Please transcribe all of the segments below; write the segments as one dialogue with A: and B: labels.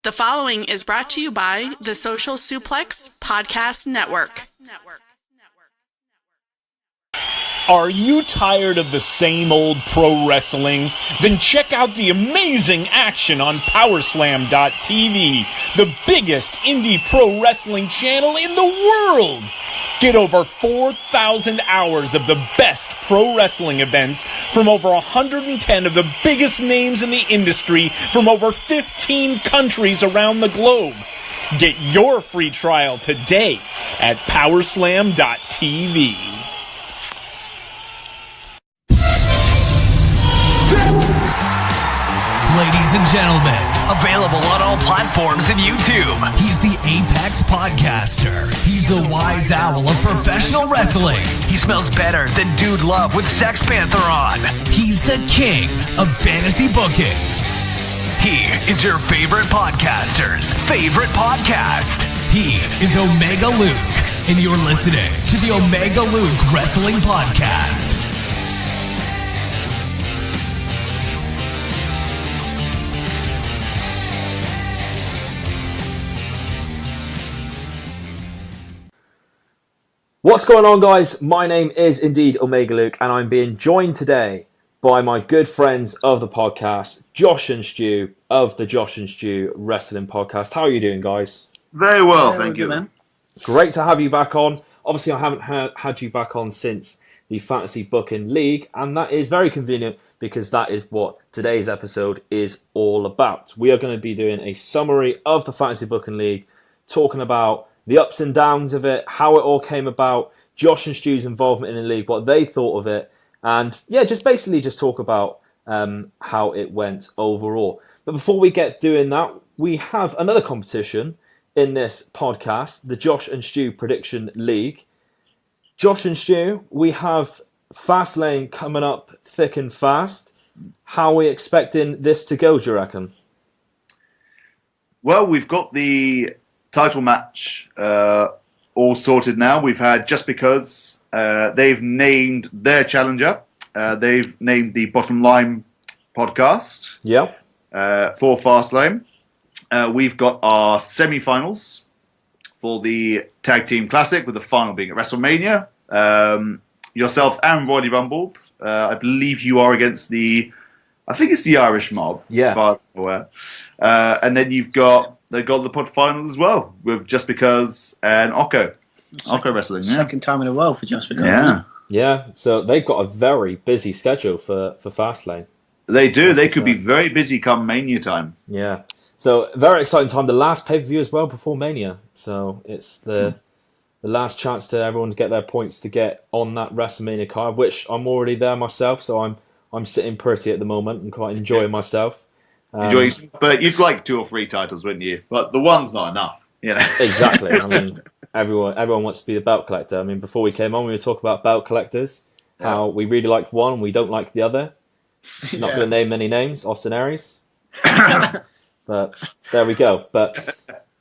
A: The following is brought to you by the Social Suplex Podcast Network.
B: Are you tired of the same old pro wrestling? Then check out the amazing action on Powerslam.tv, the biggest indie pro wrestling channel in the world. Get over 4,000 hours of the best pro wrestling events from over 110 of the biggest names in the industry from over 15 countries around the globe. Get your free trial today at Powerslam.tv.
C: Ladies and gentlemen, available on all platforms and YouTube. He's the Apex Podcaster. He's the wise owl of professional wrestling. He smells better than Dude Love with Sex Panther on. He's the king of fantasy booking. He is your favorite podcaster's favorite podcast. He is Omega Luke, and you're listening to the Omega Luke Wrestling Podcast.
D: What's going on, guys? My name is indeed Omega Luke, and I'm being joined today by my good friends of the podcast, Josh and Stu of the Josh and Stu Wrestling Podcast. How are you doing, guys?
E: Very well, thank you.
F: Man.
D: Great to have you back on. Obviously, I haven't had you back on since the Fantasy Booking League, and that is very convenient because that is what today's episode is all about. We are going to be doing a summary of the Fantasy Booking League, talking about the ups and downs of it, how it all came about, Josh and Stu's involvement in the league, what they thought of it, and yeah, just basically just talk about how it went overall. But before we get doing that, we have another competition in this podcast, the Josh and Stu Prediction League. Josh and Stu, we have Fastlane coming up thick and fast. How are we expecting this to go, do you reckon?
E: Well, we've got the title match all sorted now. We've had Just Because. They've named their challenger. They've named the Bottom Line podcast.
D: Yep.
E: For Fastlane. We've got our semi-finals for the Tag Team Classic, with the final being at WrestleMania. Yourselves and Royally Rumbled. I believe you are against I think it's the Irish Mob, as far as I'm aware. And then they've got the pod final as well, with Just Because and Occo Wrestling. Yeah.
F: Second time in a row for Just Because.
E: Yeah.
D: Yeah, so they've got a very busy schedule for Fastlane.
E: They do. They could be very busy come Mania time.
D: Yeah. So, very exciting time. The last pay-per-view as well before Mania. So, it's the last chance to everyone to get their points to get on that WrestleMania card, which I'm already there myself, so I'm sitting pretty at the moment and quite enjoying myself.
E: But you'd like 2 or 3 titles, wouldn't you? But the one's not enough, you know.
D: Exactly. I mean, everyone wants to be the belt collector. I mean, before we came on, we were talking about belt collectors, how we really like one and we don't like the other. Not going to name any names, Austin Aries. But there we go. But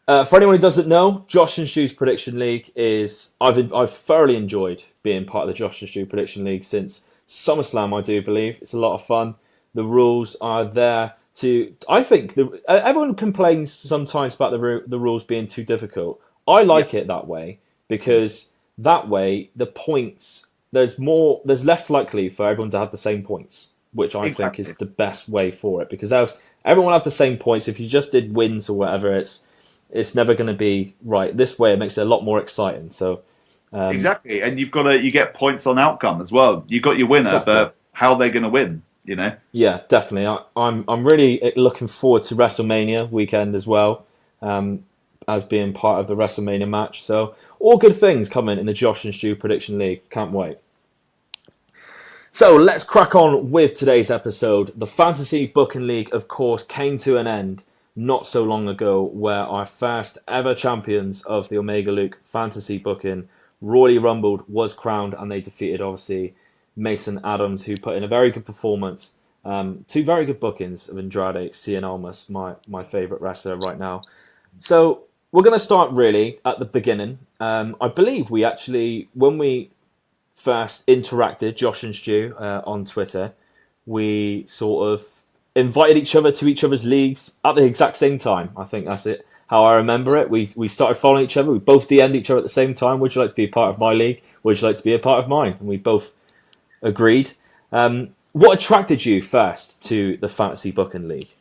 D: for anyone who doesn't know, Josh and Stu's Prediction League is... I've thoroughly enjoyed being part of the Josh and Stu Prediction League since SummerSlam, I do believe. It's a lot of fun. The rules are there to... I think everyone complains sometimes about the rules being too difficult. I like it that way, because that way the points... There's less likely for everyone to have the same points, which I think is the best way for it, because else everyone will have the same points. If you just did wins or whatever, it's never going to be right. This way it makes it a lot more exciting. So
E: exactly, and you get points on outcome as well. You got your winner, but how they're going to win, you know? Yeah,
D: definitely. I'm really looking forward to WrestleMania weekend as well, as being part of the WrestleMania match. So all good things coming in the Josh and Stu Prediction League. Can't wait. So let's crack on with today's episode. The Fantasy Booking League, of course, came to an end not so long ago, where our first ever champions of the Omega Luke Fantasy Booking, Royally Rumbled, was crowned, and they defeated, obviously, Mason Adams, who put in a very good performance. 2 very good bookings of Andrade Cien Almas, my favourite wrestler right now. So we're going to start really at the beginning. I believe we actually, when we first interacted, Josh and Stu, on Twitter, we sort of invited each other to each other's leagues at the exact same time. I think that's it. How I remember it. We started following each other. We both DM'd each other at the same time. Would you like to be a part of my league? Would you like to be a part of mine? And we both agreed. What attracted you first to the Fantasy Booking League?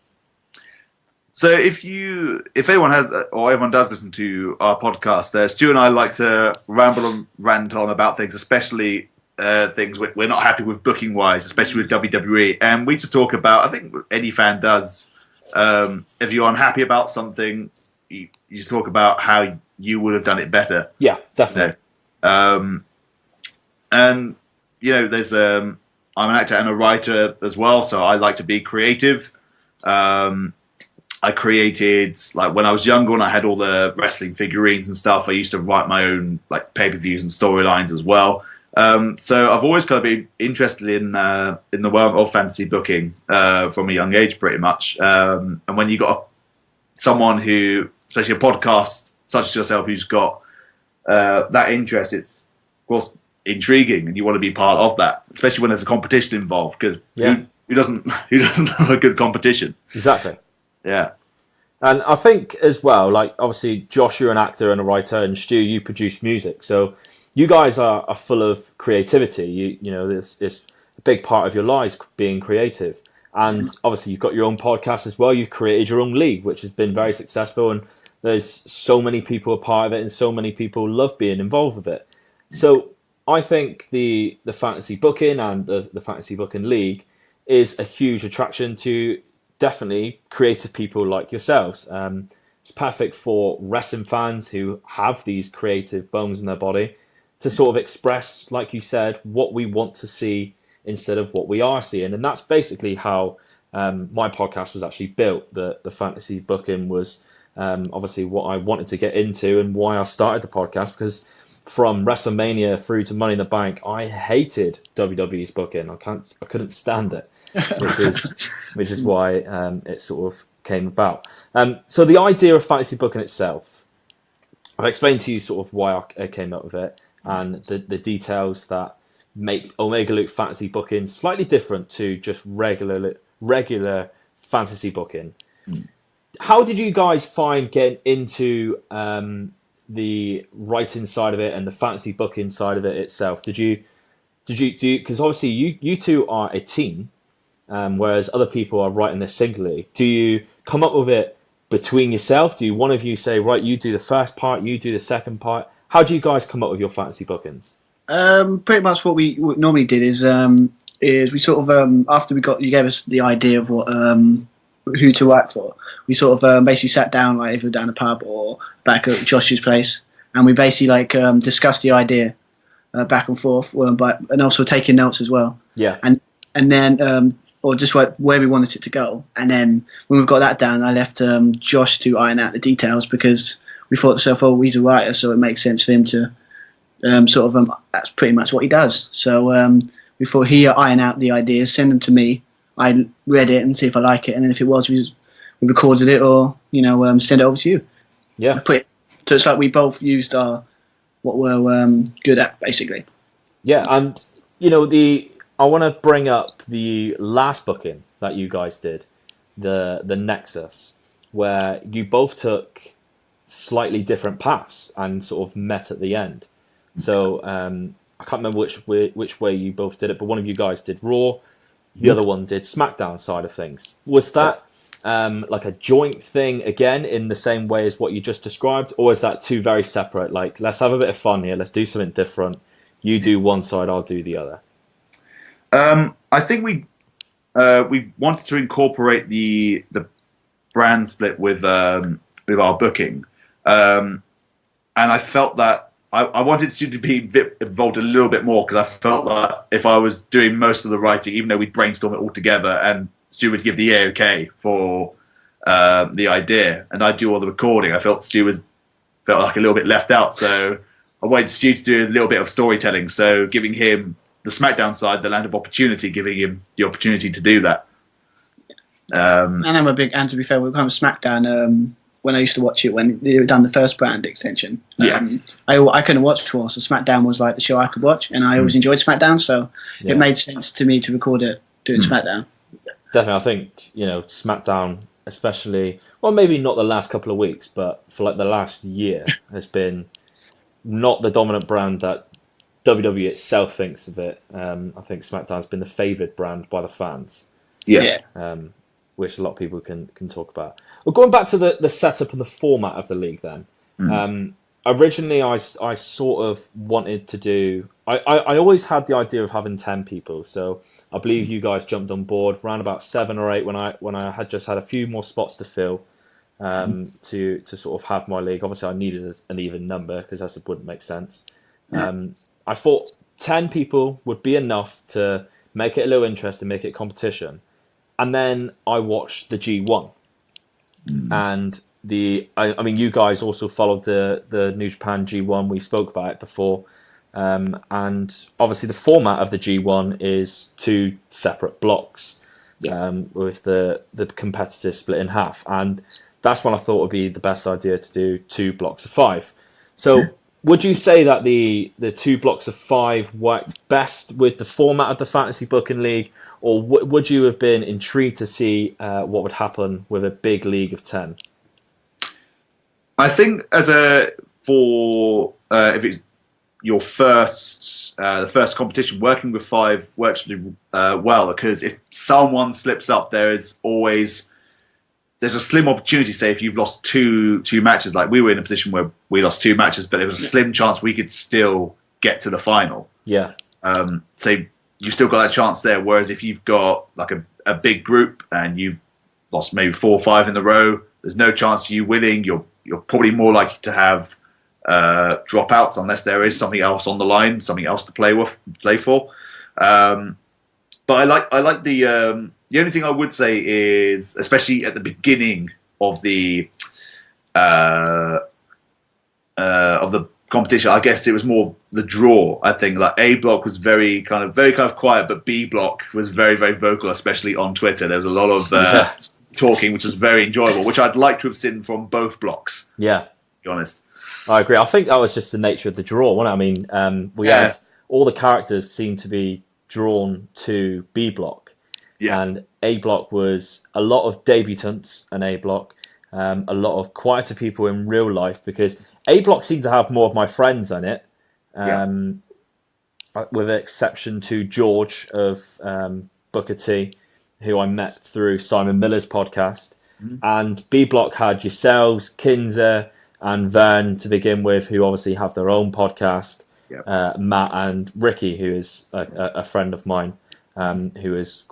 E: So if anyone has, or everyone does listen to our podcast, Stu and I like to ramble and rant on about things, especially things we're not happy with booking wise, especially with WWE. And we just talk about, I think any fan does, if you're unhappy about something, you just talk about how you would have done it better.
D: Yeah, definitely.
E: And, there's, I'm an actor and a writer as well, so I like to be creative. I created, like, when I was younger and I had all the wrestling figurines and stuff, I used to write my own, like, pay-per-views and storylines as well. So I've always kind of been interested in the world of fantasy booking from a young age, pretty much. And when you got someone who, especially a podcast such as yourself, who's got that interest, it's, of course, intriguing, and you want to be part of that, especially when there's a competition involved, because who doesn't love a good competition?
D: Exactly.
E: Yeah.
D: And I think as well, like, obviously, Josh, you're an actor and a writer, and Stu, you produce music. So you guys are full of creativity. You know, it's a big part of your lives being creative. And obviously, you've got your own podcast as well. You've created your own league, which has been very successful. And there's so many people a part of it, and so many people love being involved with it. So I think the fantasy booking and the fantasy booking league is a huge attraction to definitely creative people like yourselves. It's perfect for wrestling fans who have these creative bones in their body to sort of express, like you said, what we want to see instead of what we are seeing. And that's basically how my podcast was actually built. The fantasy booking was obviously what I wanted to get into and why I started the podcast, because from WrestleMania through to Money in the Bank, I hated WWE's booking. I couldn't stand it. which is why it sort of came about. So the idea of fantasy booking itself, I've explained to you sort of why I came up with it and the details that make Omega Luke fantasy booking slightly different to just regular fantasy booking. How did you guys find getting into the writing side of it and the fantasy booking side of it itself? Did you because obviously you two are a team. Whereas other people are writing this singly. Do you come up with it between yourself? Do one of you say, right, you do the first part, you do the second part? How do you guys come up with your fantasy bookings?
F: Pretty much what we normally did is we sort of after you gave us the idea of what who to work for, we sort of basically sat down, like, if we were down a pub or back at Josh's place, and we basically discussed the idea back and forth, and also taking notes as well.
D: Yeah.
F: And then or just where we wanted it to go. And then when we've got that down, I left Josh to iron out the details, because we thought to ourselves, oh, he's a writer, so it makes sense for him to that's pretty much what he does. So we thought he'd iron out the ideas, send them to me. I read it and see if I like it, and then if it was, we recorded it, or send it over to you.
D: Yeah.
F: So it's like we both used what we're good at, basically.
D: Yeah, and I want to bring up the last booking that you guys did, the Nexus, where you both took slightly different paths and sort of met at the end. So I can't remember which way you both did it, but one of you guys did Raw, the other one did SmackDown side of things. Was that like a joint thing again in the same way as what you just described, or is that two very separate? Like, let's have a bit of fun here, let's do something different. You do one side, I'll do the other.
E: I think we wanted to incorporate the brand split with our booking, and I felt that I wanted Stu to be involved a little bit more, because I felt that if I was doing most of the writing, even though we'd brainstorm it all together, and Stu would give the okay for the idea, and I'd do all the recording, I felt Stu felt like a little bit left out. So I wanted Stu to do a little bit of storytelling, so giving him the SmackDown side, the land of opportunity, giving him the opportunity to do that.
F: And I'm a big, and to be fair, we kind of SmackDown when I used to watch it when they done the first brand extension. I couldn't watch Raw, so SmackDown was like the show I could watch, and I always enjoyed SmackDown, so it made sense to me to record it doing SmackDown.
D: definitely. I think SmackDown, especially, well, maybe not the last couple of weeks, but for like the last year, has been not the dominant brand that WWE itself thinks of it. I think SmackDown's been the favoured brand by the fans.
E: Yes.
D: Which a lot of people can talk about. Well, going back to the setup and the format of the league then. Originally, I sort of wanted to do... I always had the idea of having 10 people, so I believe you guys jumped on board around about 7 or 8 when I had just had a few more spots to fill to sort of have my league. Obviously, I needed an even number because else it wouldn't make sense. I thought 10 people would be enough to make it a little interesting, make it competition. And then I watched the G1. And I mean, you guys also followed the New Japan G1. We spoke about it before. And obviously the format of the G1 is 2 separate blocks with the competitors split in half. And that's when I thought would be the best idea to do 2 blocks of 5. So would you say that the 2 blocks of 5 worked best with the format of the Fantasy Booking League? Or would you have been intrigued to see what would happen with a big league of 10?
E: I think if it's your the first competition, working with 5 works really well, because if someone slips up, there's a slim opportunity. Say if you've lost two matches, like we were in a position where we lost 2 matches, but there was a slim chance we could still get to the final.
D: Yeah.
E: So you still got that chance there. Whereas if you've got like a big group and you've lost maybe 4 or 5 in a row, there's no chance of you winning. You're probably more likely to have dropouts unless there is something else on the line, something else to play for. But I like the only thing I would say is, especially at the beginning of the competition, I guess it was more the draw. I think like A block was very kind of quiet, but B block was very, very vocal, especially on Twitter. There was a lot of talking, which was very enjoyable, which I'd like to have seen from both blocks.
D: Yeah,
E: to be honest.
D: I agree. I think that was just the nature of the draw, wasn't it? I mean, we had all the characters seemed to be drawn to B block, and A block was a lot of debutants and A block. A lot of quieter people in real life, because A block seemed to have more of my friends in it, with exception to George of Booker T, who I met through Simon Miller's podcast. And B block had yourselves, Kinzer and Vern to begin with, who obviously have their own podcast. Matt and Ricky, who is a friend of mine, who was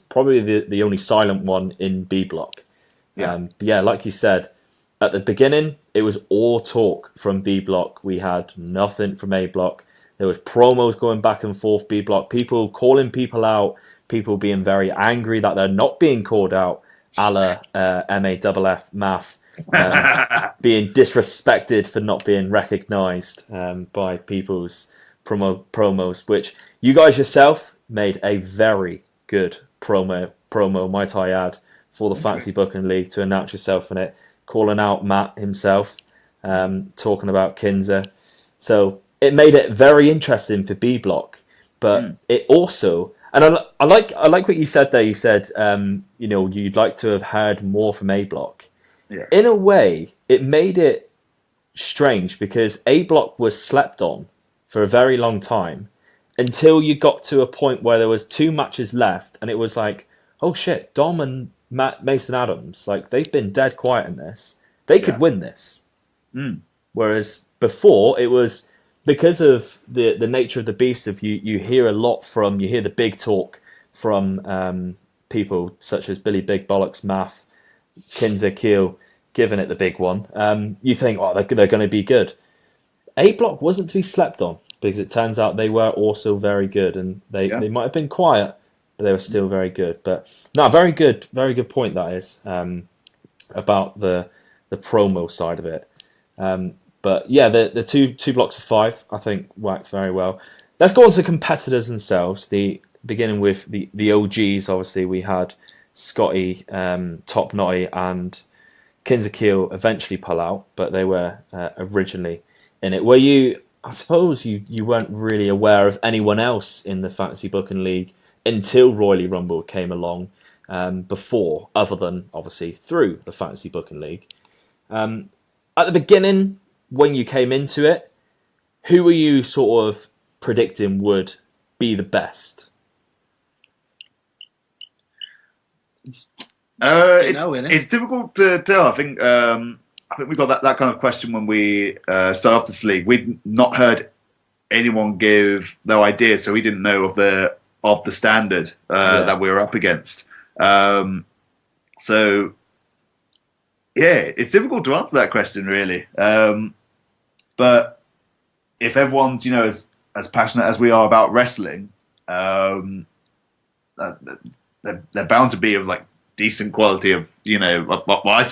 D: probably the only silent one in B block. Like you said, at the beginning, it was all talk from B block. We had nothing from A block. There was promos going back and forth, B block, people calling people out, people being very angry that they're not being called out, a la MAFF, being disrespected for not being recognised by people's promos, which you guys yourself made a very good promo, might I add, for the Fantasy Booking League, to announce yourself in it, calling out Matt himself, talking about Kinzer. So it made it very interesting for B block, but it also, and I like what you said there. You said you'd like to have heard more from A block. In a way, it made it strange because A block was slept on for a very long time until you got to a point where there was 2 matches left, and it was like, oh shit, Dom and Mason Adams, like, they've been dead quiet in this. They could win this. Whereas before, it was because of the nature of the beast. Of you hear the big talk from people such as Billy Big Bollocks, Math, Kinzer, Keel, giving it the big one. You think, oh, they're going to be good. A block wasn't to be slept on, because it turns out they were also very good, and they might have been quiet, but they were still very good. But no, very good point that is, about the promo side of it. But yeah, the two blocks of 5 I think worked very well. Let's go on to competitors themselves. Beginning with the OGs, obviously we had Scotty, Top Knotty, and Kinzer Keel eventually pull out, but they were originally in it. Were you? I suppose you weren't really aware of anyone else in the Fantasy Booking League until Royal Rumble came along. before, other than obviously through the Fantasy Booking League. At the beginning, when you came into it, who were you sort of predicting would be the best?
E: It's difficult to tell. I think we got that kind of question when we started off this league. We'd not heard anyone give their ideas, so we didn't know of the standard that we were up against. So yeah, it's difficult to answer that question really. But if everyone's as passionate as we are about wrestling, they're bound to be of like decent quality of well, I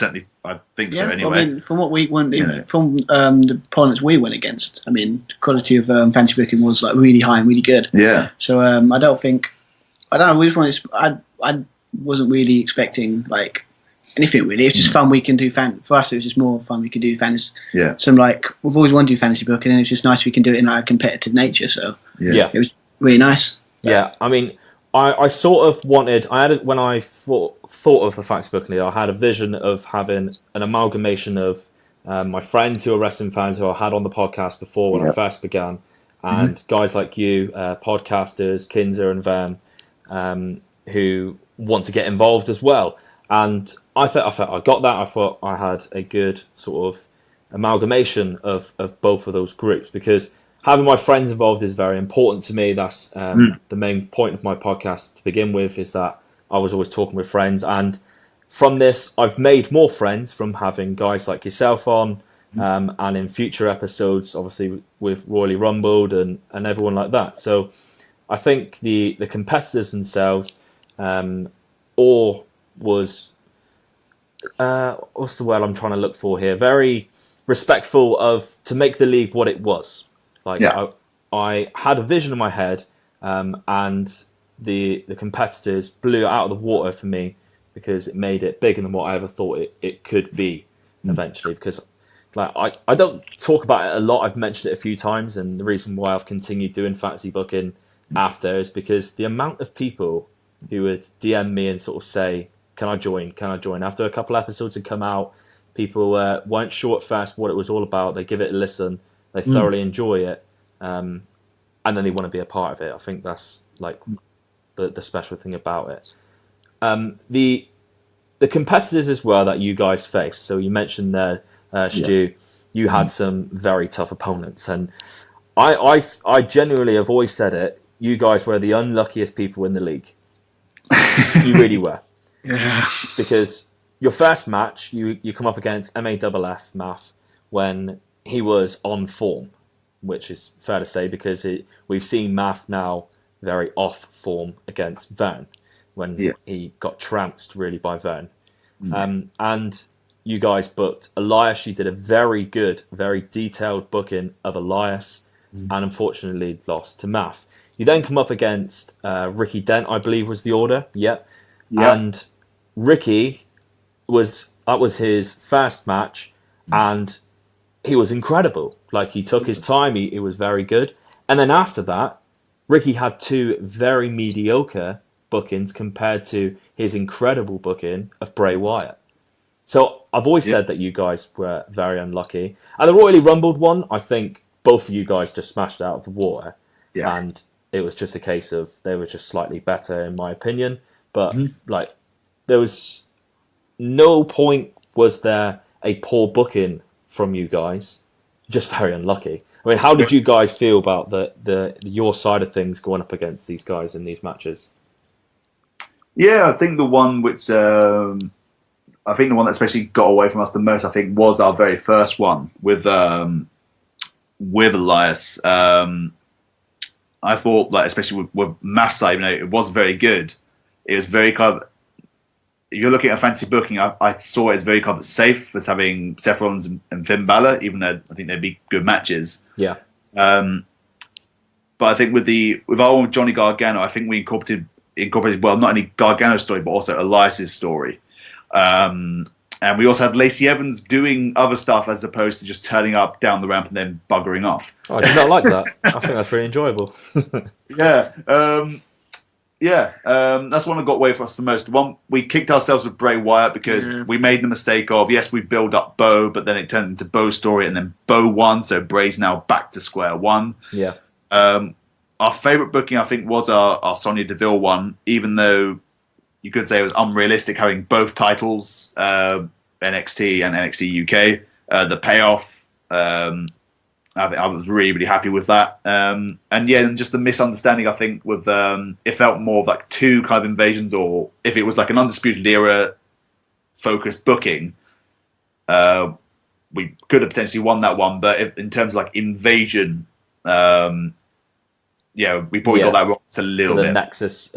E: think so anyway.
F: I mean, from what we went from the opponents we went against, I mean, the quality of fantasy booking was like really high and really good.
E: Yeah.
F: So I don't know. I wasn't really expecting like anything really. It was just fun. We can do for us. It was just more fun. We could do fantasy.
E: Yeah.
F: Some like we've always wanted to do fantasy booking, and it's just nice we can do it in like a competitive nature. So
D: yeah,
F: it was really nice.
D: Yeah, I mean, I sort of wanted. When I thought of the Fantasy Booking League, I had a vision of having an amalgamation of my friends who are wrestling fans who I had on the podcast before when I first began, and guys like you, podcasters, Kinzer and Van, who want to get involved as well. And I felt I got that. I thought I had a good sort of amalgamation of both of those groups, because having my friends involved is very important to me. That's the main point of my podcast to begin with, is that I was always talking with friends. And from this, I've made more friends from having guys like yourself on, and in future episodes, obviously with Royally Rumbled and everyone like that. So I think the competitors themselves, or was, what's the word I'm trying to look for here? Very respectful to make the league what it was. Like I had a vision in my head, and the competitors blew it out of the water for me, because it made it bigger than what I ever thought it could be eventually. Because like I don't talk about it a lot. I've mentioned it a few times, and the reason why I've continued doing fantasy booking after is because the amount of people who would DM me and sort of say, Can I join? After a couple episodes had come out, people weren't sure at first what it was all about. They give it a listen, they thoroughly enjoy it, and then they want to be a part of it. I think that's like the special thing about it. The competitors as well that you guys face. So you mentioned there, Stu, you had some very tough opponents, and I genuinely have always said it. You guys were the unluckiest people in the league. You really were.
F: Yeah.
D: Because your first match, you come up against MAFF, Math, when he was on form, which is fair to say, because we've seen Math now very off form against Vern, when he got trounced really by Vern. And you guys booked Elias. You did a very good, very detailed booking of Elias, and unfortunately lost to Math. You then come up against Ricky Dent, I believe was the order. Yep. And Ricky that was his first match, and he was incredible. Like, he took his time, he was very good. And then after that, Ricky had two very mediocre bookings compared to his incredible booking of Bray Wyatt. So I've always said that you guys were very unlucky. And the Royally Rumbled one, I think both of you guys just smashed out of the water. Yeah. And it was just a case of they were just slightly better, in my opinion. But like, there was no point was there a poor booking from you guys. Just very unlucky. I mean, how did you guys feel about your side of things going up against these guys in these matches?
E: Yeah, I think the one which that especially got away from us the most, I think, was our very first one with Elias. I thought, like, especially with Math's side, it was very good. It was very kind of, if you're looking at fantasy booking, I saw it as very kind of safe as having Seth Rollins and Finn Balor, even though I think they'd be good matches. Yeah. But I think with our own Johnny Gargano, I think we incorporated well, not only Gargano's story, but also Elias's story. And we also had Lacey Evans doing other stuff as opposed to just turning up down the ramp and then buggering off.
D: I did not like that. I think that's really enjoyable.
E: Yeah. Yeah, that's one that got away from us the most. One, we kicked ourselves with Bray Wyatt because we made the mistake of, yes, we build up Bo, but then it turned into Bo's story, and then Bo won, so Bray's now back to square one.
D: Yeah.
E: Our favourite booking, I think, was our Sonya Deville one, even though you could say it was unrealistic having both titles, NXT and NXT UK. The payoff, I was really, really happy with that. And just the misunderstanding, I think, with it felt more of like two kind of invasions, or if it was like an Undisputed Era focused booking, we could have potentially won that one. But in terms of like invasion, we probably got that wrong a little bit.
D: The Nexus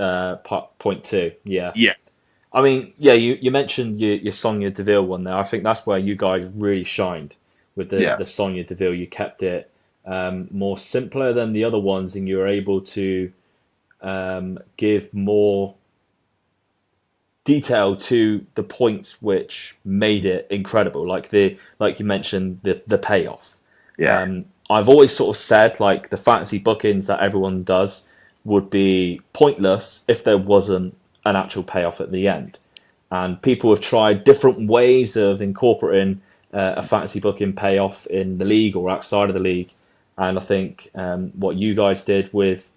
D: point 2, yeah.
E: Yeah.
D: I mean, you mentioned your Sonya Deville one there. I think that's where you guys really shined. With the Sonya Deville, you kept it more simpler than the other ones, and you were able to give more detail to the points which made it incredible. Like you mentioned, the payoff.
E: Yeah.
D: I've always sort of said like the fantasy bookings that everyone does would be pointless if there wasn't an actual payoff at the end. And people have tried different ways of incorporating a fantasy booking payoff in the league or outside of the league, and I think what you guys did with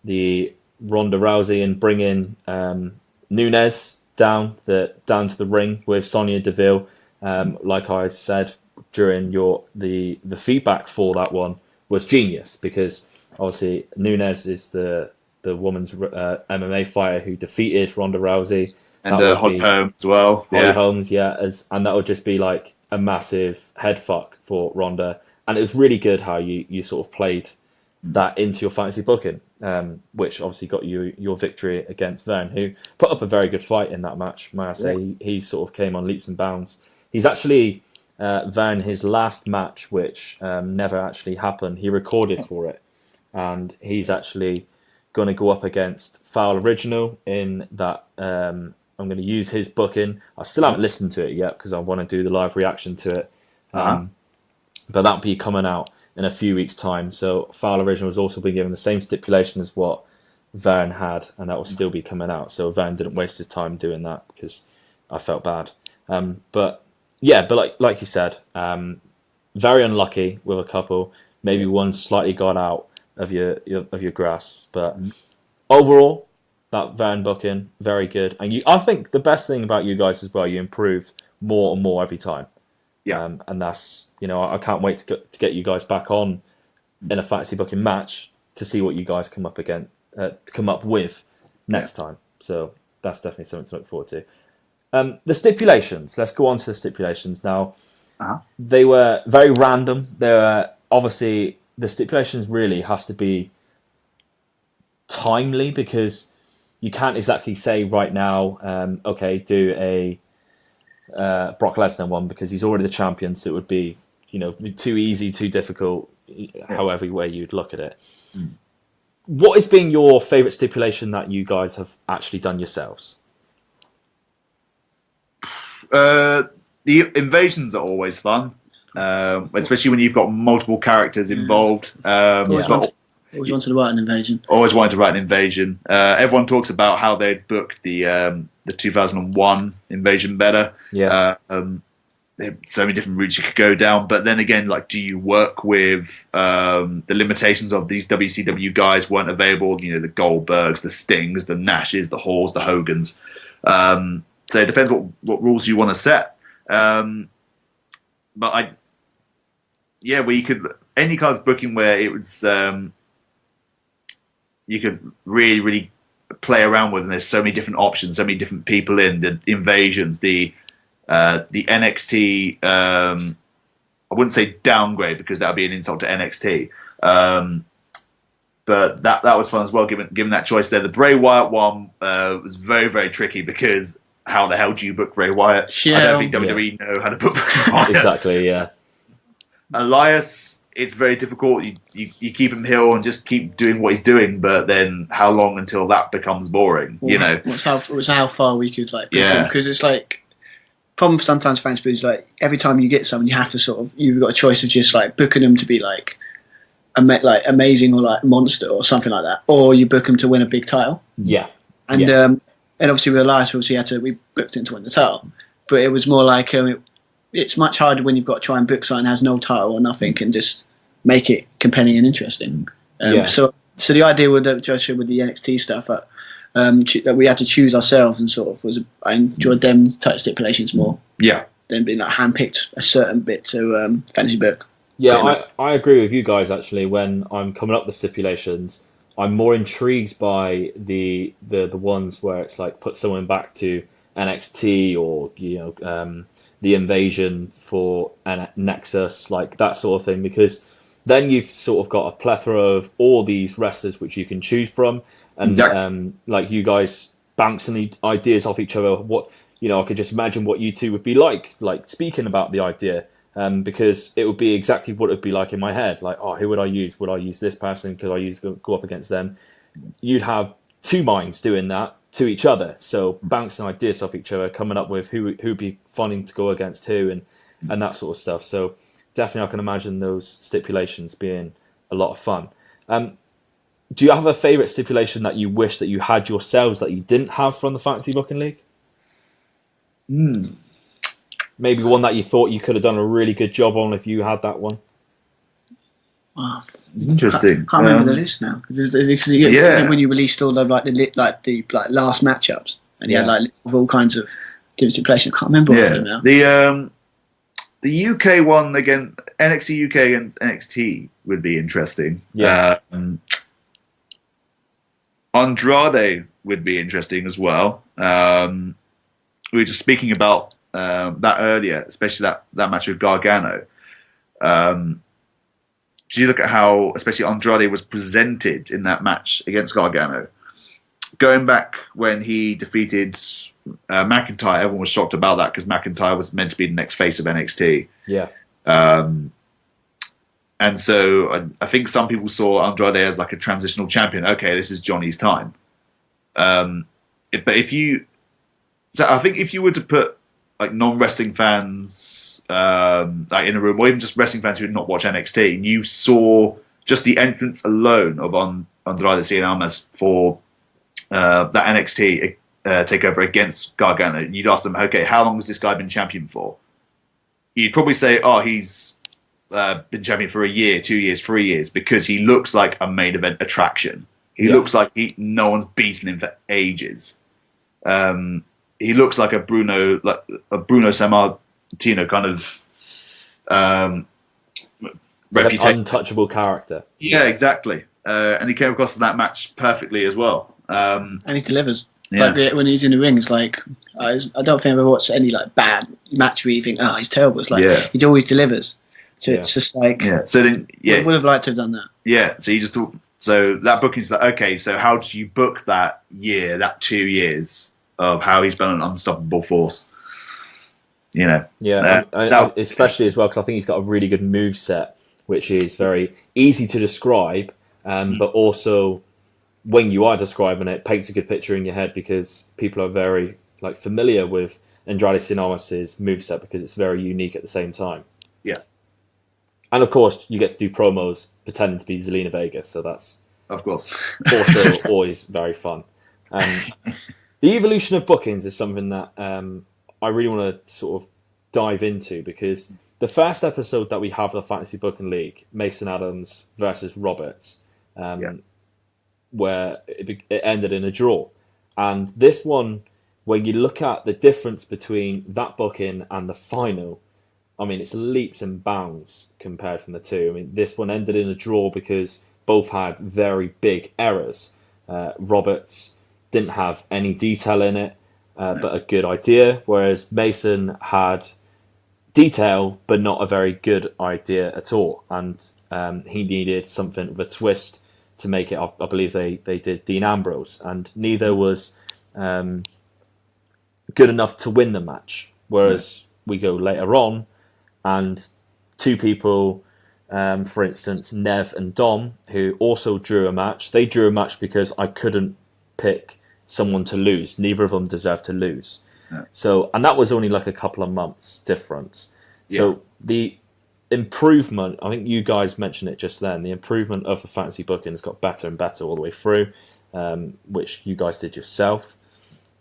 D: the Ronda Rousey and bringing Nunes down to the ring with Sonya Deville, like I said during the feedback for that one, was genius, because obviously Nunes is the woman's MMA fighter who defeated Ronda Rousey.
E: And Holly Holmes as well.
D: Holly Holmes, and that would just be like a massive head fuck for Ronda. And it was really good how you sort of played that into your fantasy booking, which obviously got you your victory against Vern, who put up a very good fight in that match, may I say. Yeah. He sort of came on leaps and bounds. He's actually, Vern, his last match, which never actually happened, he recorded for it. And he's actually going to go up against Foul Original in that... I'm going to use his booking. I still haven't listened to it yet because I want to do the live reaction to it. But that'll be coming out in a few weeks' time. So Foul Original has also been given the same stipulation as what Vern had, and that will still be coming out. So Vern didn't waste his time doing that because I felt bad. But like you said, very unlucky with a couple. Maybe one slightly got out of your grasp, but overall, that Vern booking, very good. And I think the best thing about you guys as well, you improve more and more every time.
E: Yeah.
D: And that's, I can't wait to get you guys back on in a fantasy booking match to see what you guys come up with next time. So that's definitely something to look forward to. The stipulations. Let's go on to the stipulations now. They were very random. They were obviously, the stipulations really has to be timely, because you can't exactly say right now, do a Brock Lesnar one, because he's already the champion, so it would be, too easy, too difficult, however way you'd look at it. What has been your favourite stipulation that you guys have actually done yourselves?
E: The invasions are always fun, especially when you've got multiple characters involved.
F: Always wanted to write an invasion.
E: Always wanted to write an invasion. Everyone talks about how they'd booked the 2001 invasion better.
D: Yeah.
E: There are so many different routes you could go down. But then again, like, do you work with the limitations of these WCW guys weren't available? The Goldbergs, the Stings, the Nashes, the Halls, the Hogans. So it depends what rules you want to set. But where you could, any kind of booking where it was, you could really, really play around with, and there's so many different options, so many different people in the invasions, the NXT. I wouldn't say downgrade, because that would be an insult to NXT. But that was fun as well, given that choice there. The Bray Wyatt one was very, very tricky, because how the hell do you book Bray Wyatt? I don't think WWE know how to book Bray Wyatt.
D: Exactly, yeah.
E: Elias, it's very difficult. You keep him heel and just keep doing what he's doing, but then how long until that becomes boring?
F: It's how far we could book him, because it's like problem sometimes fans is like every time you get someone, you have to you've got a choice of just like booking them to be like amazing or like monster or something like that, or you book them to win a big title.
D: Yeah.
F: And
D: Yeah.
F: and obviously with Elias, we booked him to win the title, but it was more like it's much harder when you've got to try and book something that has no title or nothing and just make it compelling and interesting. So the idea with the NXT stuff that we had to choose ourselves and sort of I enjoyed them tight stipulations more.
E: Yeah.
F: Than being like handpicked a certain bit to fantasy book.
D: Yeah, I agree with you guys actually. When I'm coming up with stipulations, I'm more intrigued by the ones where it's like put someone back to NXT or the invasion for Nexus, like that sort of thing, because then you've sort of got a plethora of all these wrestlers which you can choose from, and
E: Exactly.
D: like you guys bouncing the ideas off each other. What I could just imagine what you two would be like speaking about the idea. Because it would be exactly what it would be like in my head. Like, oh, who would I use? Would I use this person? Could I go up against them? You'd have two minds doing that to each other. So bouncing ideas off each other, coming up with who'd be fun to go against who, and that sort of stuff. So definitely I can imagine those stipulations being a lot of fun. Do you have a favourite stipulation that you wish that you had yourselves that you didn't have from the Fantasy Booking League? Maybe one that you thought you could have done a really good job on if you had that one.
F: Wow.
E: Interesting.
F: Can't remember the list now. Cause when you released all of the last matchups, and you had lists of all kinds of different stipulations. I can't remember all of them now.
E: The UK one against NXT UK against NXT would be interesting.
D: Yeah.
E: Andrade would be interesting as well. We were just speaking about that earlier, especially that match with Gargano. Did you look at how, especially Andrade was presented in that match against Gargano? Going back when he defeated McIntyre, everyone was shocked about that because McIntyre was meant to be the next face of NXT.
D: Yeah.
E: And so I think some people saw Andrade as like a transitional champion. Okay, this is Johnny's time. But I think if you were to put like non-wrestling fans like in a room, or even just wrestling fans who did not watch NXT, and you saw just the entrance alone of Andrade Cien Almas for that NXT takeover against Gargano, you'd ask them, okay, how long has this guy been champion for? You'd probably say, oh, he's been champion for a year, 2 years, 3 years, because he looks like a main event attraction. He looks like no one's beaten him for ages. He looks like a Bruno Sammartino kind of reputation.
D: An untouchable character.
E: Yeah, exactly. And he came across in that match perfectly as well.
F: And he delivers.
E: Yeah.
F: Like when he's in the ring, it's like I don't think I've ever watched any like bad match where you think, oh, he's terrible. It's like he always delivers. So it's just like
E: So then
F: would have liked to have done that.
E: Yeah. So you just thought, so that booking's like, okay, so how do you book that year, that 2 years of how he's been an unstoppable force? Yeah,
D: especially as well because I think he's got a really good moveset, which is very easy to describe, but also when you are describing it, paints a good picture in your head because people are very familiar with Andrade Cien Almas' moveset because it's very unique at the same time.
E: Yeah.
D: And of course, you get to do promos pretending to be Zelina Vega, so that's
E: of course
D: also always very fun. The evolution of bookings is something that I really want to sort of dive into because the first episode that we have of the Fantasy Booking League, Mason Adams versus Roberts, where it ended in a draw. And this one, when you look at the difference between that booking and the final, I mean, it's leaps and bounds compared from the two. I mean, this one ended in a draw because both had very big errors. Roberts didn't have any detail in it, but a good idea, whereas Mason had detail, but not a very good idea at all. And he needed something with a twist to make it. I believe they did Dean Ambrose, and neither was good enough to win the match. Whereas we go later on, and two people, for instance, Nev and Dom, who also drew a match. They drew a match because I couldn't pick someone to lose. Neither of them deserved to lose. Yeah. So, and that was only like a couple of months difference. Yeah. So improvement, I think you guys mentioned it just then, the improvement of the fantasy booking has got better and better all the way through, which you guys did yourself.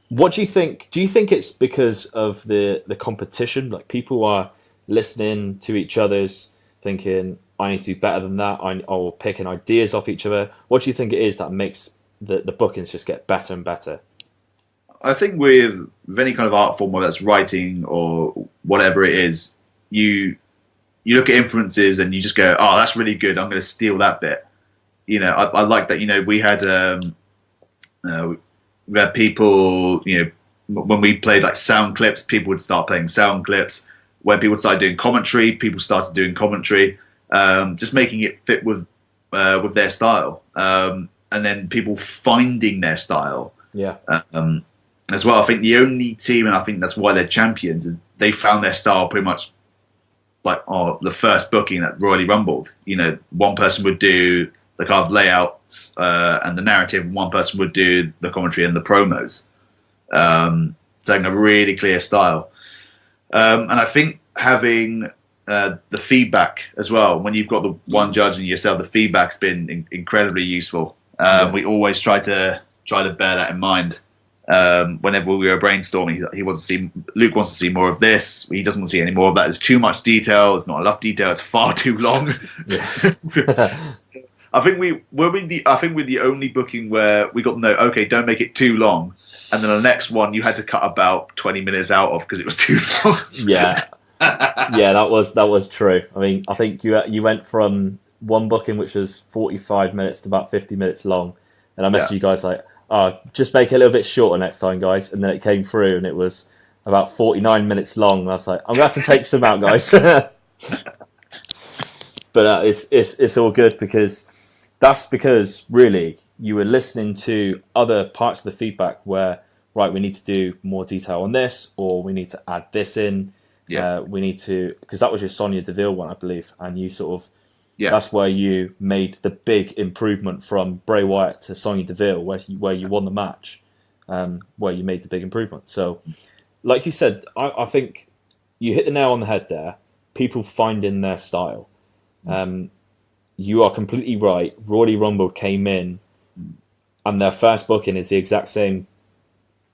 D: What do you think? Do you think it's because of the competition? Like, people are listening to each other's, thinking, I need to do better than that, or picking ideas off each other. What do you think it is that makes the bookings just get better and better?
E: I think with any kind of art form, whether that's writing or whatever it is, you look at influences and you just go, oh, that's really good, I'm going to steal that bit. You know, I like that. You know, we had people, you know, when we played like sound clips, people would start playing sound clips. When people started doing commentary, people started doing commentary, just making it fit with their style, and then people finding their style.
D: Yeah.
E: As well, I think the only team, and I think that's why they're champions, is they found their style pretty much like the first booking that Royally Rumbled. You know, one person would do the kind of layouts and the narrative, and one person would do the commentary and the promos. So having a really clear style. And I think having the feedback as well, when you've got the one judge and yourself, the feedback's been incredibly useful. We always try to bear that in mind. Whenever we were brainstorming, Luke wants to see more of this. He doesn't want to see any more of that. There's too much detail. There's not enough detail. It's far too long. I think we're the only booking where we got to know, okay, don't make it too long. And then the next one you had to cut about 20 minutes out of because it was too long.
D: Yeah, that was true. I mean, I think you went from one booking which was 45 minutes to about 50 minutes long, and I messaged you guys like, oh, just make it a little bit shorter next time, guys. And then it came through and it was about 49 minutes long. And I was like, I'm going to have to take some out, guys. But it's all good, because that's because really you were listening to other parts of the feedback where, right, we need to do more detail on this, or we need to add this in.
E: Yeah.
D: We need to, because that was your Sonya Deville one, I believe. And you sort of,
E: Yeah.
D: that's where you made the big improvement from Bray Wyatt to Sonya Deville, where you won the match, where you made the big improvement. So, like you said, I think you hit the nail on the head there. People finding their style. You are completely right. Royally Rumble came in, and their first booking is the exact same,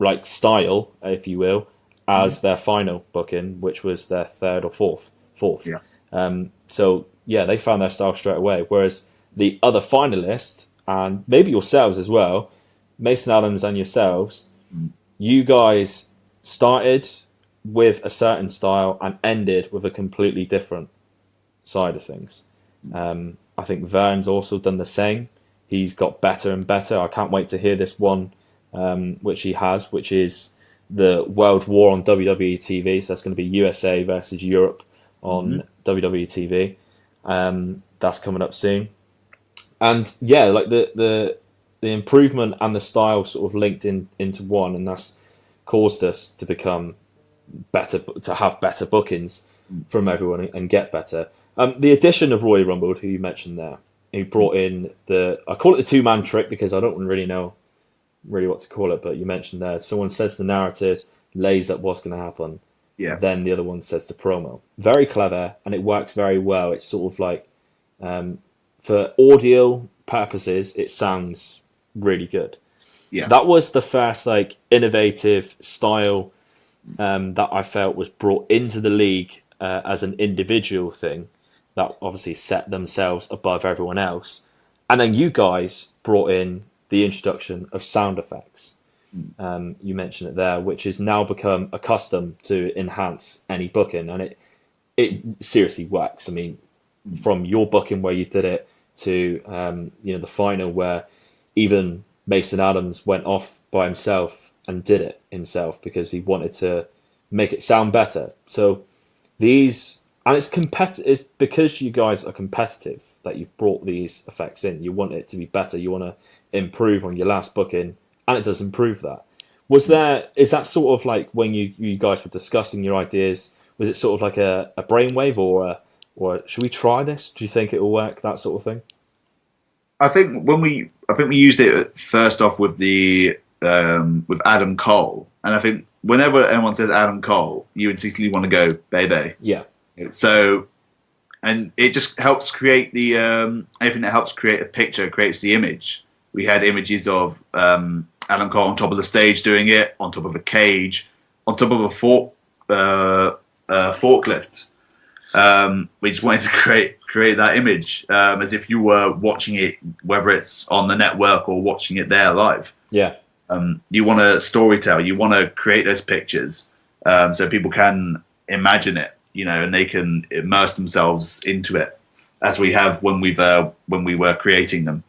D: like, style, if you will, as their final booking, which was their third or fourth.
E: Yeah.
D: So. Yeah, they found their style straight away. Whereas the other finalists, and maybe yourselves as well, Mason Adams and yourselves, you guys started with a certain style and ended with a completely different side of things. I think Vern's also done the same. He's got better and better. I can't wait to hear this one, which he has, which is the World War on WWE TV. So that's going to be USA versus Europe on WWE TV. That's coming up soon, and yeah, like the improvement and the style sort of linked into one, and that's caused us to become better, to have better bookings from everyone and get better. The addition of Royally Rumbled, who you mentioned there, who brought in I call it the 2-man trick because I don't really know what to call it, but you mentioned there, someone says the narrative, lays up what's going to happen.
E: Yeah.
D: Then the other one says the promo. Very clever, and it works very well. It's sort of like, for audio purposes, it sounds really good.
E: Yeah.
D: That was the first like innovative style that I felt was brought into the league as an individual thing that obviously set themselves above everyone else. And then you guys brought in the introduction of sound effects. You mentioned it there, which has now become a custom to enhance any booking, and it seriously works. I mean, from your booking where you did it to the final where even Mason Adams went off by himself and did it himself because he wanted to make it sound better. So it's because you guys are competitive that you've brought these effects in. You want it to be better. You want to improve on your last booking. And it does improve that. Is that sort of like when you guys were discussing your ideas, was it sort of like a brainwave or should we try this? Do you think it will work? That sort of thing?
E: I think we used it first off with with Adam Cole. And I think whenever anyone says Adam Cole, you instinctively want to go, baby.
D: Yeah.
E: So and it just helps create the anything that helps create a picture creates the image. We had images of Adam Cole on top of the stage doing it, on top of a cage, on top of a forklift. We just wanted to create that image as if you were watching it, whether it's on the network or watching it there live.
D: Yeah.
E: You want to storytell. You want to create those pictures so people can imagine it, and they can immerse themselves into it, as we have when we were creating them.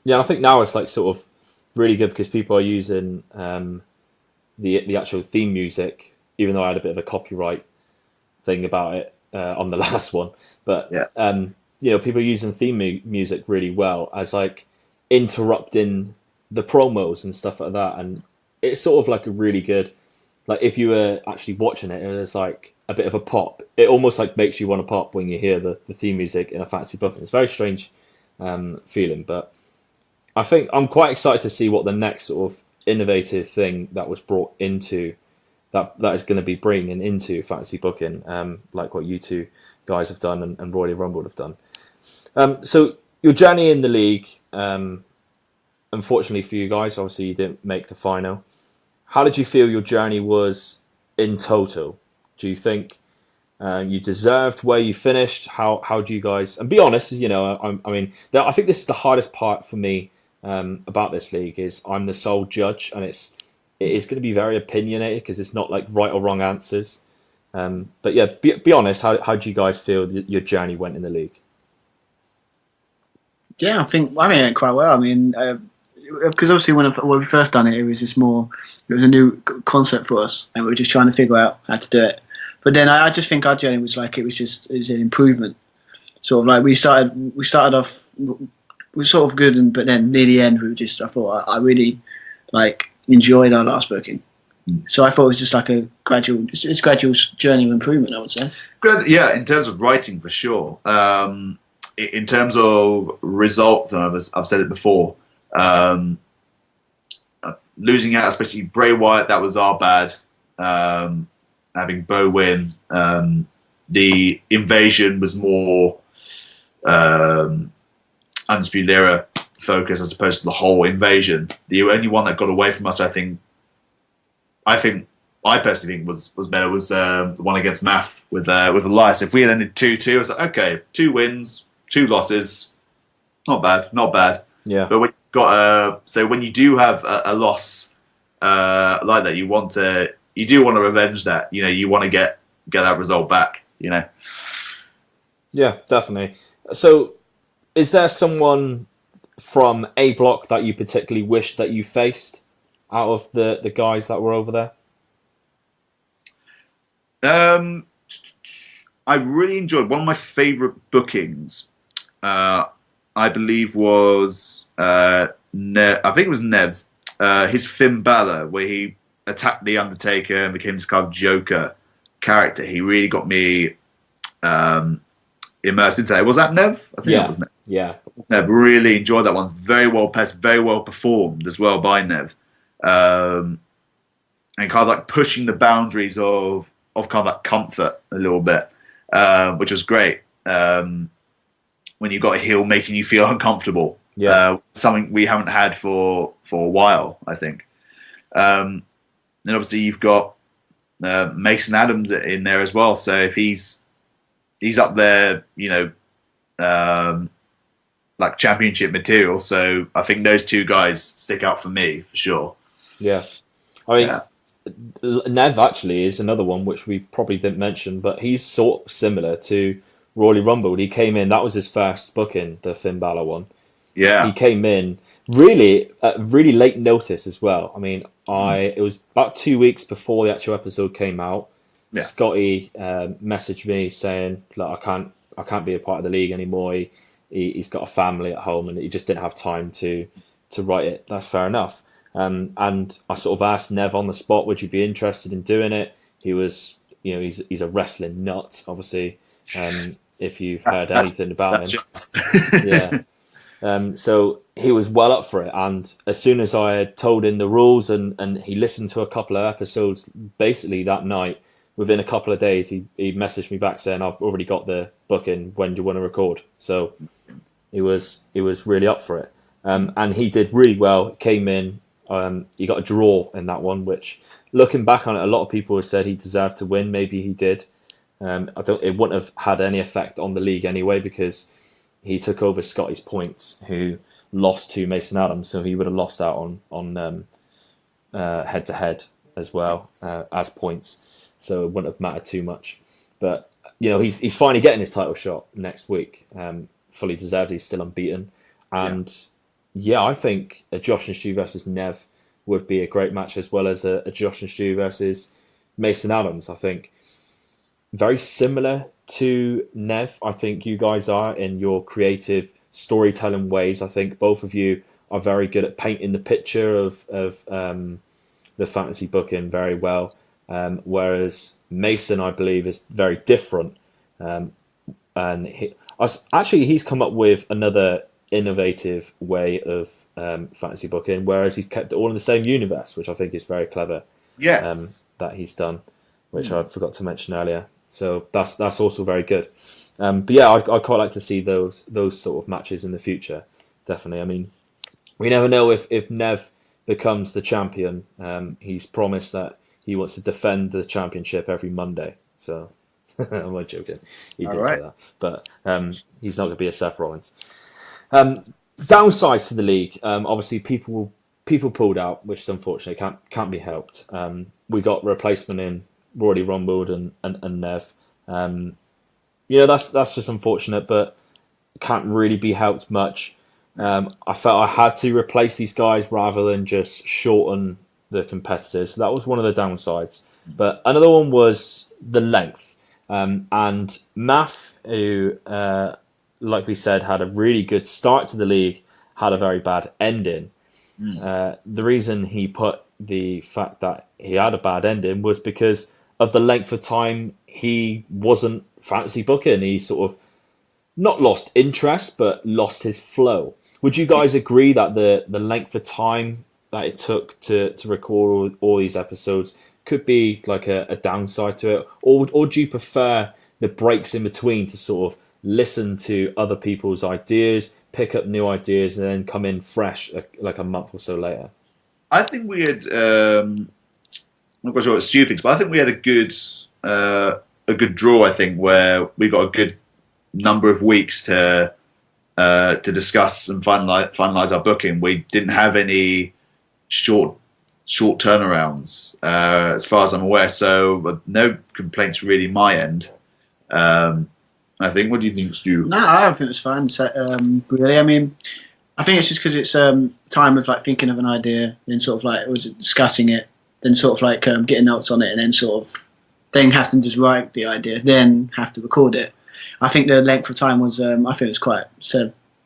D: Yeah, I think now it's like sort of really good because people are using the actual theme music, even though I had a bit of a copyright thing about it on the last one. But people are using theme music really well as like interrupting the promos and stuff like that, and it's sort of like a really good, like if you were actually watching it, it's like a bit of a pop. It almost like makes you want to pop when you hear the theme music in a fantasy booking. It's a very strange feeling, but I think I'm quite excited to see what the next sort of innovative thing that was brought into that is going to be bringing into fantasy booking, like what you two guys have done and Royal Rumble have done. So your journey in the league, unfortunately for you guys, obviously you didn't make the final. How did you feel your journey was in total? Do you think you deserved where you finished? How do you guys? And be honest, I think this is the hardest part for me about this league is I'm the sole judge, and it is going to be very opinionated because it's not like right or wrong answers. But yeah, be honest. How do you guys feel your journey went in the league?
F: Yeah, I mean quite well. I mean, because obviously when we first done it, it was a new concept for us, and we were just trying to figure out how to do it. But then I just think our journey was like it was an improvement. Sort of like we started off, we were sort of good, but then near the end I thought I really like enjoyed our last booking. So I thought it was just like a gradual journey of improvement, I would say.
E: Good, yeah. In terms of writing, for sure. In terms of results, and I've said it before. Losing out, especially Bray Wyatt, that was our bad. Having Bo win, the invasion was more Undisputed Era focus as opposed to the whole invasion. The only one that got away from us, I personally think was better was the one against Math with Elias. If we had ended 2-2, I was like, okay, 2 wins, 2 losses, not bad.
D: Yeah.
E: But when you've got so when you do have a loss like that, you do want to revenge that. You want to get that result back.
D: Yeah, definitely. So, is there someone from A Block that you particularly wish that you faced out of the guys that were over there?
E: I really enjoyed one of my favourite bookings. I believe was I think it was Nev's. His Finn Balor, where he attacked the Undertaker and became this kind of Joker character. He really got me immersed into it. Was that Nev? I think it was Nev.
D: Yeah.
E: Nev. Really enjoyed that one. It's very well paced, very well performed as well by Nev. And kind of like pushing the boundaries of kind of like comfort a little bit, which was great. When you got a heel making you feel uncomfortable. Yeah. Something we haven't had for a while, I think. And obviously you've got Mason Adams in there as well. So if he's up there, like championship material. So I think those two guys stick out for me for sure.
D: Yeah. I mean, Nev actually is another one which we probably didn't mention, but he's sort of similar to Royal Rumble. He came in, that was his first booking, the Finn Balor one.
E: Yeah.
D: He came in really late notice as well. I mean, it was about 2 weeks before the actual episode came out. Yeah. Scotty messaged me saying, "Look, I can't be a part of the league anymore. He's got a family at home and he just didn't have time to write it." That's fair enough. And I sort of asked Nev on the spot, "Would you be interested in doing it?" He was, he's a wrestling nut, obviously. If you've heard anything about him, yeah. So he was well up for it, and as soon as I had told him the rules and he listened to a couple of episodes basically that night, within a couple of days, he messaged me back saying, "I've already got the booking. When do you want to record?" So he was really up for it, and he did really well. Came in, he got a draw in that one, which, looking back on it, a lot of people have said he deserved to win. Maybe he did. It wouldn't have had any effect on the league anyway, because he took over Scotty's points, who lost to Mason Adams, so he would have lost out on head to head as well as points. So it wouldn't have mattered too much. But he's finally getting his title shot next week. Fully deserved. He's still unbeaten, and I think a Josh and Stu versus Nev would be a great match, as well as a Josh and Stu versus Mason Adams. I think very similar to Nev. I think you guys are in your creative storytelling ways. I think both of you are very good at painting the picture of the fantasy booking very well. Whereas Mason, I believe, is very different. And he's come up with another innovative way of fantasy booking, whereas he's kept it all in the same universe, which I think is very clever.
E: Yes.
D: That he's done, which I forgot to mention earlier. So that's also very good. But yeah, I quite like to see those sort of matches in the future. Definitely. I mean, we never know if Nev becomes the champion. He's promised that he wants to defend the championship every Monday. So I'm not joking. He did say that, but he's not going to be a Seth Rollins. Downsides to the league. Obviously, people pulled out, which unfortunately can't be helped. We got replacement in Rory Rumbled and Nev. That's just unfortunate, but can't really be helped much. I felt I had to replace these guys rather than just shorten the competitors. So that was one of the downsides. But another one was the length. And Math, who, like we said, had a really good start to the league, had a very bad ending. The reason he put the fact that he had a bad ending was because of the length of time he wasn't fantasy booking. He sort of not lost interest, but lost his flow. Would you guys agree that the length of time that it took to record all these episodes could be like a downside to it? Or do you prefer the breaks in between to sort of listen to other people's ideas, pick up new ideas, and then come in fresh like a month or so later?
E: I think we had, I'm not quite sure what Stu thinks, but I think we had a good draw, I think, where we got a good number of weeks to discuss and finalize our booking. We didn't have any short turnarounds, as far as I'm aware. So no complaints really my end. I think. What do you think, Stu?
F: No, I think it was fine. Really, I mean, I think it's just because it's time of like thinking of an idea, then sort of like was discussing it, then sort of like getting notes on it, and then sort of then have to just write the idea, then have to record it. I think the length of time was, I think it was quite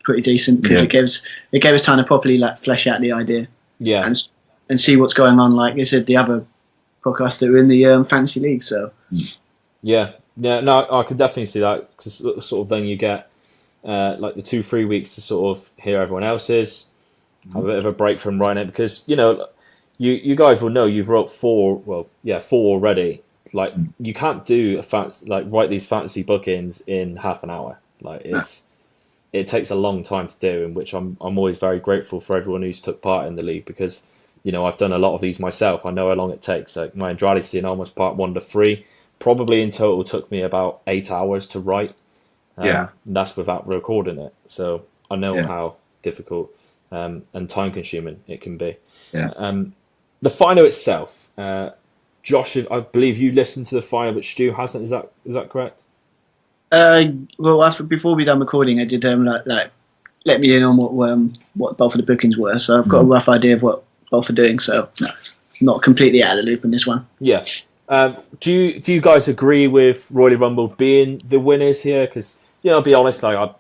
F: pretty decent because it gave us time to properly like flesh out the idea, and see what's going on. Like I said, the other podcasts that were in the fantasy league. So no, I could definitely see that, because sort of then you get like the 2-3 weeks to sort of hear everyone else's, have a bit of a break from writing it, because you guys will know you've wrote 4 already. Like you can't do write these fantasy bookings in half an hour. Like it takes a long time to do, in which I'm always very grateful for everyone who's took part in the league, because I've done a lot of these myself. I know how long it takes. Like my Andrade scene, almost part 1 to 3, probably in total took me about 8 hours to write. And that's without recording it. So I know how difficult and time consuming it can be. The final itself. Josh, I believe you listened to the final, but Stu hasn't. Is that correct? Well, before we done recording, I did like let me in on what both of the bookings were. So I've got a rough idea of what both are doing. So not completely out of the loop in this one.
D: Yeah. Do you guys agree with Royal Rumble being the winners here? Because I'll be honest, like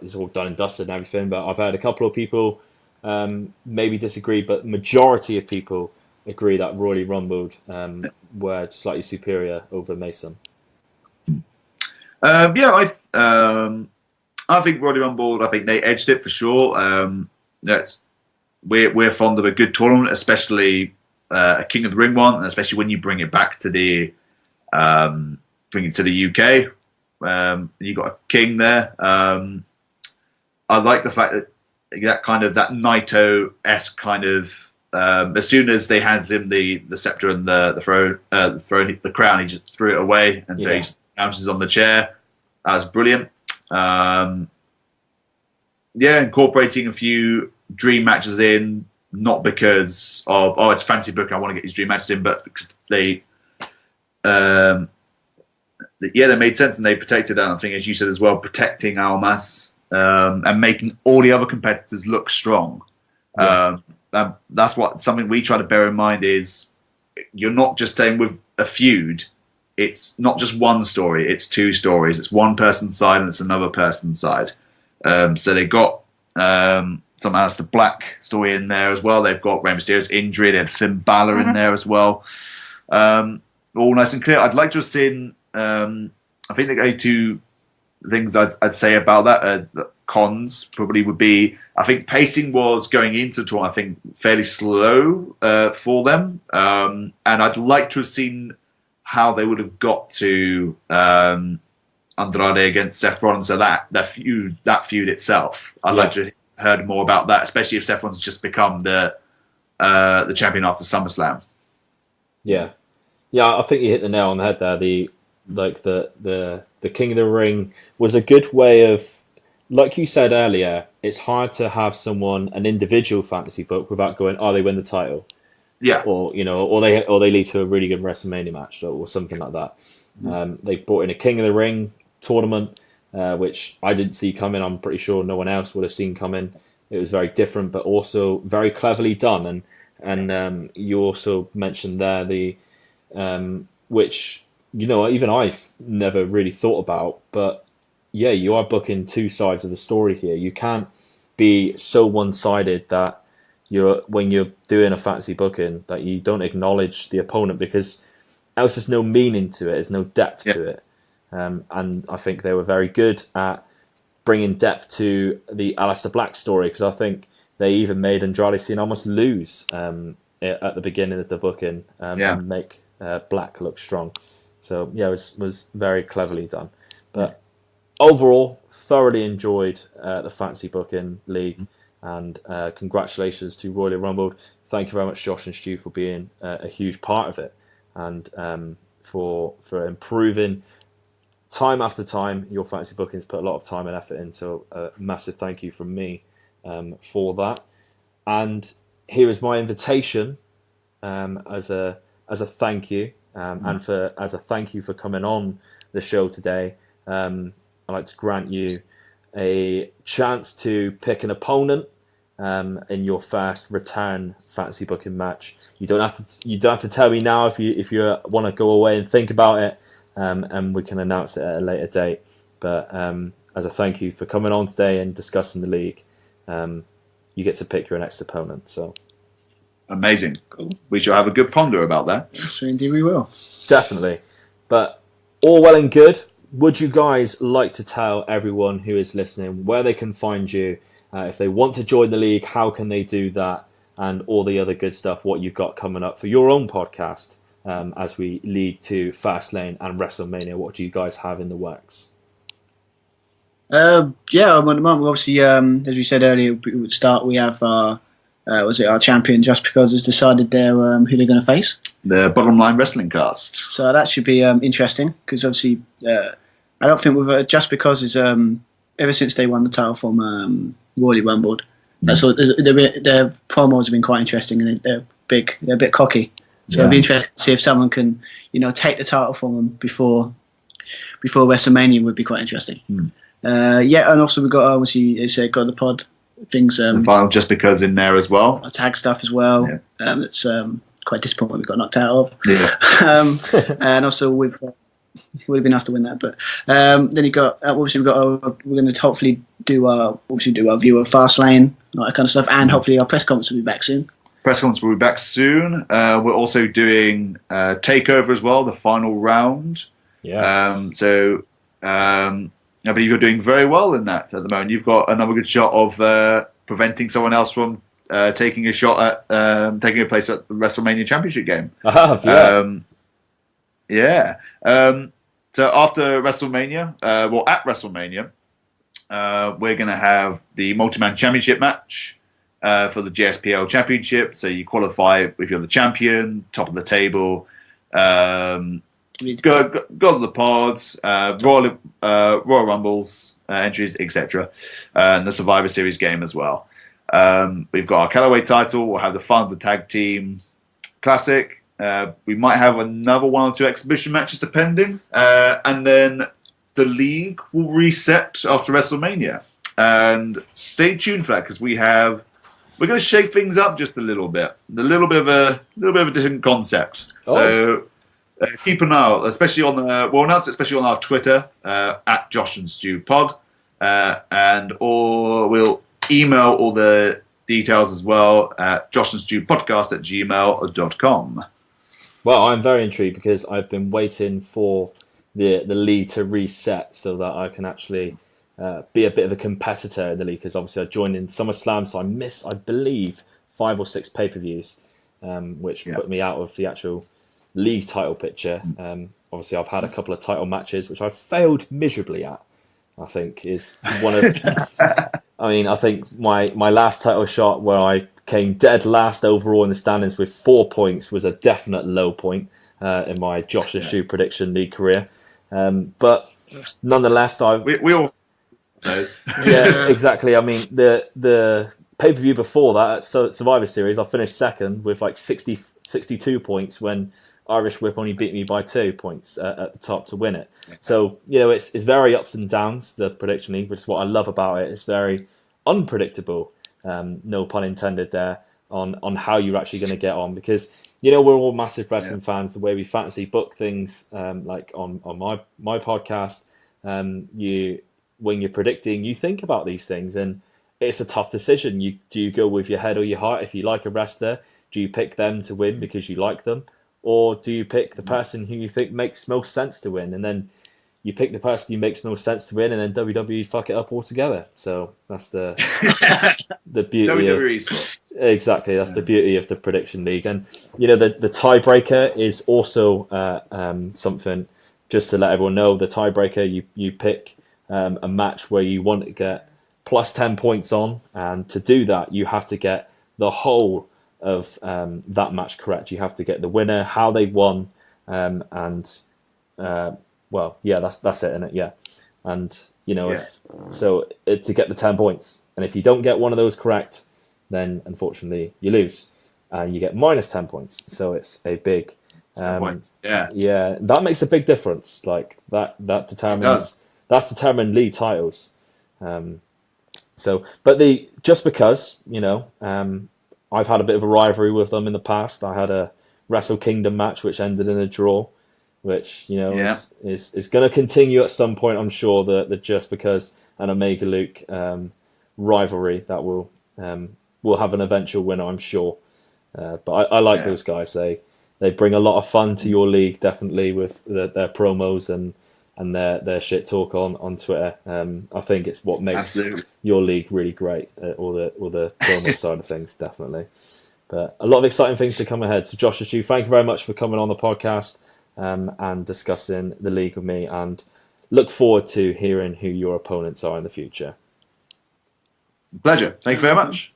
D: it's all done and dusted and everything, but I've heard a couple of people maybe disagree, but majority of people agree that Royal Rumbled were slightly superior over Mason.
E: I think Royal Rumbled, I think they edged it for sure. We're fond of a good tournament, especially a King of the Ring one, and especially when you bring it back to the bring it to the UK. You got a king there. I like the fact that that Naito-esque kind of. As soon as they handed him the scepter and the throne, the crown, he just threw it away, and so he just bounces on the chair. That was brilliant. Incorporating a few dream matches in, not because of it's a fancy book, I want to get these dream matches in, but because they made sense, and they protected that. I think, as you said as well, protecting Almas and making all the other competitors look strong.
D: Yeah.
E: That's something we try to bear in mind is you're not just staying with a feud. It's not just one story. It's two stories. It's one person's side and it's another person's side. So they got some Aleister Black story in there as well. They've got Rey Mysterio's injury. They have Finn Balor in there as well. All nice and clear. I'd like to have seen. I think the only two things I'd say about that cons probably would be, I think pacing was going into the tournament, I think, fairly slow for them. And I'd like to have seen how they would have got to Andrade against Seth Rollins. So that feud itself, I'd like to have heard more about that, especially if Seth Rollins has just become the champion after SummerSlam.
D: Yeah, I think you hit the nail on the head there. The King of the Ring was a good way of, like you said earlier, it's hard to have an individual fantasy book without going, they win the title.
E: Yeah.
D: Or they lead to a really good WrestleMania match or something like that. They brought in a King of the Ring tournament, which I didn't see coming. I'm pretty sure no one else would have seen coming. It was very different, but also very cleverly done. And you also mentioned there which, even I've never really thought about, but yeah, you are booking two sides of the story here. You can't be so one-sided that when you're doing a fantasy booking that you don't acknowledge the opponent, because else there's no meaning to it, there's no depth to it. And I think they were very good at bringing depth to the Aleister Black story, because I think they even made Andrade Cien almost lose at the beginning of the booking and make Black look strong. So yeah, it was very cleverly done. But overall, thoroughly enjoyed the Fantasy Booking League, and congratulations to Royally Rumbled. Thank you very much, Josh and Stu, for being a huge part of it, and for improving time after time. Your fantasy bookings put a lot of time and effort in, so a massive thank you from me for that. And here is my invitation as a thank you, and as a thank you for coming on the show today. I'd like to grant you a chance to pick an opponent in your first return fantasy booking match. You don't have to tell me now if you want to go away and think about it, and we can announce it at a later date. But as a thank you for coming on today and discussing the league, you get to pick your next opponent. So
E: amazing. Cool. We shall have a good ponder about that.
F: Yes, indeed we will.
D: Definitely. But all well and good. Would you guys like to tell everyone who is listening where they can find you? If they want to join the league, how can they do that? And all the other good stuff, what you've got coming up for your own podcast as we lead to Fastlane and WrestleMania. What do you guys have in the works?
F: At the moment, obviously, as we said earlier, we have our champion, just because has decided who they're going to face.
E: The Bottom Line Wrestling Cast.
F: So that should be interesting, because obviously I don't think just because is ever since they won the title from Royally Rumbled, so their promos have been quite interesting, and they're big, they're a bit cocky. So it'll be interesting to see if someone can take the title from them before WrestleMania. Would be quite interesting. And also we've got got the pod things.
E: The final Just Because in there as well.
F: Tag stuff as well. Yeah. It's quite disappointing we got knocked out of.
E: Yeah.
F: And also it would have been nice to win that, but then you got obviously we're going to hopefully do our view of Fastlane, all that kind of stuff, and hopefully our press conference will be back soon.
E: Press conference will be back soon. We're also doing Takeover as well, the final round.
D: Yeah.
E: I believe you're doing very well in that at the moment. You've got another good shot of preventing someone else from taking a shot at taking a place at the WrestleMania Championship game.
D: I have, yeah.
E: Yeah. So after WrestleMania, at WrestleMania, we're going to have the multi-man championship match for the JSPL championship. So you qualify if you're the champion, top of the table. Go to the pods, Royal Rumbles entries, etc. And the Survivor Series game as well. We've got our Callaway title. We'll have the fun of the Tag Team Classic. We might have another 1 or 2 exhibition matches depending. And then the league will reset after WrestleMania. And stay tuned for that because we're going to shake things up just a little bit. A little bit of a different concept. Oh. So keep an eye out, especially on we'll announce it especially on our Twitter at Josh and Stu Pod, or we'll email all the details as well at joshandstewpodcast@gmail.com.
D: Well, I'm very intrigued because I've been waiting for the league to reset so that I can actually be a bit of a competitor in the league. Because obviously I joined in SummerSlam, so I believe 5 or 6 pay-per-views, which put me out of the actual league title picture. Obviously I've had a couple of title matches which I've failed miserably at. I think is one of I think my last title shot where I came dead last overall in the standings with 4 points was a definite low point in my Josh and Stu Prediction League career. But nonetheless,
E: we all knows.
D: Yeah, exactly. I mean, the pay-per-view before that, Survivor Series, I finished second with like 62 points when Irish Whip only beat me by 2 points at the top to win it. So, it's very ups and downs, the Prediction League, which is what I love about it. It's very unpredictable, no pun intended there, on how you're actually going to get on. Because, we're all massive wrestling fans, the way we fantasy book things, like on my podcast, when you're predicting, you think about these things, and it's a tough decision. Do you go with your head or your heart? If you like a wrestler, do you pick them to win because you like them? Or do you pick the person who you think makes most sense to win? And then you pick the person who makes most sense to win, and then WWE fuck it up altogether. So that's the beauty
E: WWE's
D: of... Exactly, that's the beauty of the Prediction League. And, the tiebreaker is also something, just to let everyone know, the tiebreaker, you pick a match where you want to get plus 10 points on, and to do that, you have to get the whole of that match correct. You have to get the winner, how they won, that's it, isn't it? Yeah. And, to get the 10 points. And if you don't get one of those correct, then unfortunately you lose. And you get minus 10 points. So it's a big...
E: points. Yeah.
D: Yeah, that makes a big difference. Like, that determines... That's determined league titles. Just because, I've had a bit of a rivalry with them in the past. I had a Wrestle Kingdom match which ended in a draw, which is going to continue at some point. I'm sure that Just Because and Omega Luke rivalry that will have an eventual winner, I'm sure. But I like those guys. They bring a lot of fun to your league, definitely, with their promos and their shit talk on Twitter. I think it's what makes your league really great, all the promo side of things, definitely. But a lot of exciting things to come ahead. So Josh and Stu, thank you very much for coming on the podcast and discussing the league with me, and look forward to hearing who your opponents are in the future.
E: Pleasure. Thank you very much.